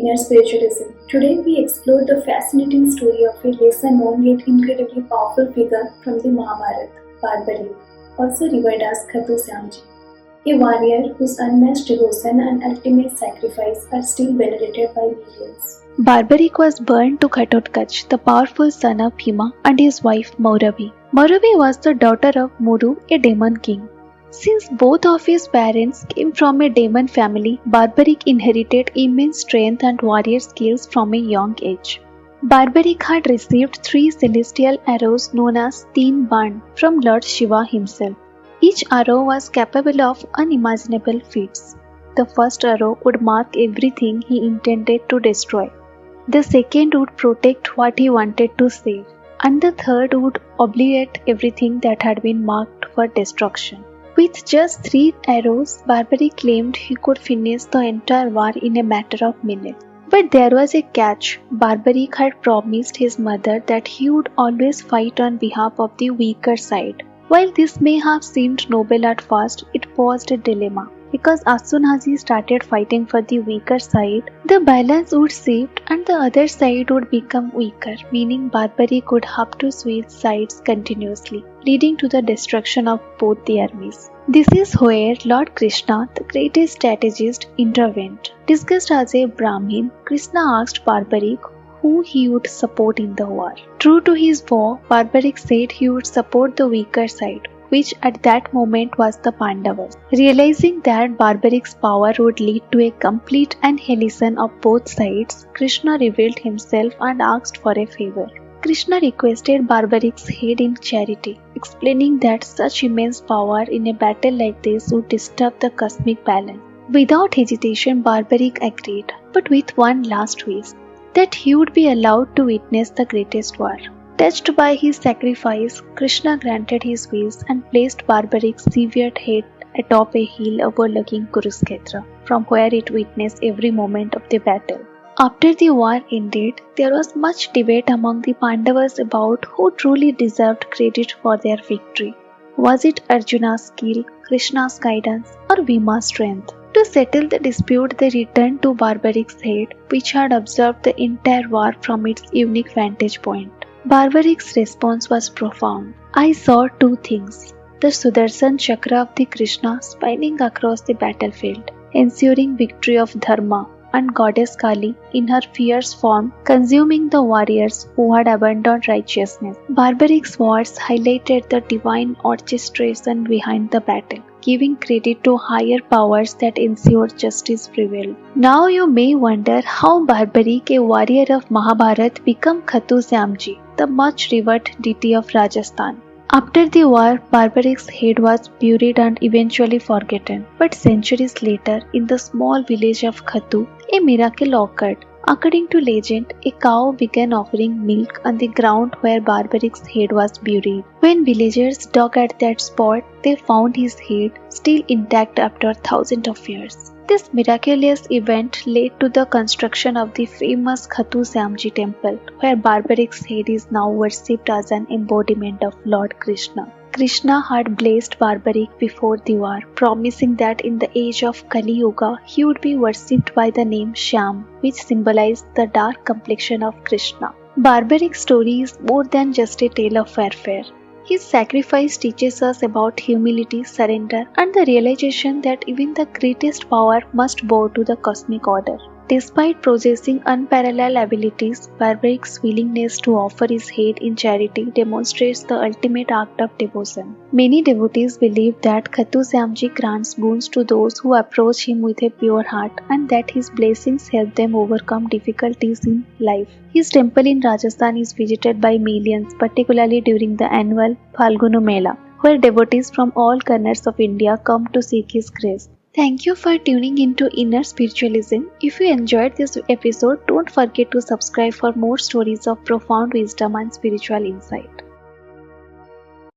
Inner Spiritualism. Today we explore the fascinating story of a lesser known yet incredibly powerful figure from the Mahabharata, Barbarik, also revered as Khatu Shyamji, a warrior whose unmatched devotion and ultimate sacrifice are still venerated by millions. Barbarik was born to Ghatotkacha, the powerful son of Bhima, and his wife Mauravi. Mauravi was the daughter of Muru, a demon king. Since both of his parents came from a demon family, Barbarik inherited immense strength and warrior skills from a young age. Barbarik had received 3 celestial arrows known as Teen Ban from Lord Shiva himself. Each arrow was capable of unimaginable feats. The first arrow would mark everything he intended to destroy. The second would protect what he wanted to save. And the third would obliterate everything that had been marked for destruction. With just 3 arrows, Barbarik claimed he could finish the entire war in a matter of minutes. But there was a catch. Barbarik had promised his mother that he would always fight on behalf of the weaker side. While this may have seemed noble at first, it posed a dilemma. Because as soon as he started fighting for the weaker side, the balance would shift and the other side would become weaker, meaning Barbarik would have to switch sides continuously, leading to the destruction of both the armies. This is where Lord Krishna, the greatest strategist, intervened. Disguised as a Brahmin, Krishna asked Barbarik who he would support in the war. True to his vow, Barbarik said he would support the weaker side, which at that moment was the Pandavas. Realizing that Barbarik's power would lead to a complete annihilation of both sides, Krishna revealed himself and asked for a favor. Krishna requested Barbarik's head in charity, explaining that such immense power in a battle like this would disturb the cosmic balance. Without hesitation, Barbarik agreed, but with one last wish, that he would be allowed to witness the greatest war. Touched by his sacrifice, Krishna granted his wish and placed Barbarik's severed head atop a hill overlooking Kurukshetra, from where it witnessed every moment of the battle. After the war ended, there was much debate among the Pandavas about who truly deserved credit for their victory. Was it Arjuna's skill, Krishna's guidance, or Bhima's strength? To settle the dispute, they returned to Barbarik's head, which had observed the entire war from its unique vantage point. Barbarik's response was profound. I saw 2 things. The Sudarshan Chakra of the Krishna spinning across the battlefield, ensuring victory of Dharma, and Goddess Kali in her fierce form consuming the warriors who had abandoned righteousness. Barbarik's words highlighted the divine orchestration behind the battle, giving credit to higher powers that ensured justice prevailed. Now you may wonder how Barbarik, a warrior of Mahabharata, became Khatu Shyamji, the much revered deity of Rajasthan. After the war, Barbarik's head was buried and eventually forgotten. But centuries later, in the small village of Khatu, a miracle occurred. According to legend, a cow began offering milk on the ground where Barbarik's head was buried. When villagers dug at that spot, they found his head still intact after thousands of years. This miraculous event led to the construction of the famous Khatu Shyamji temple, where Barbarik's head is now worshipped as an embodiment of Lord Krishna. Krishna had blessed Barbarik before the war, promising that in the age of Kali Yuga, he would be worshipped by the name Shyam, which symbolized the dark complexion of Krishna. Barbarik's story is more than just a tale of warfare. His sacrifice teaches us about humility, surrender, and the realization that even the greatest power must bow to the cosmic order. Despite possessing unparalleled abilities, Barbarik's willingness to offer his head in charity demonstrates the ultimate act of devotion. Many devotees believe that Khatu Shyamji grants boons to those who approach him with a pure heart and that his blessings help them overcome difficulties in life. His temple in Rajasthan is visited by millions, particularly during the annual Phalgunu Mela, where devotees from all corners of India come to seek his grace. Thank you for tuning into Inner Spiritualism. If you enjoyed this episode, don't forget to subscribe for more stories of profound wisdom and spiritual insight.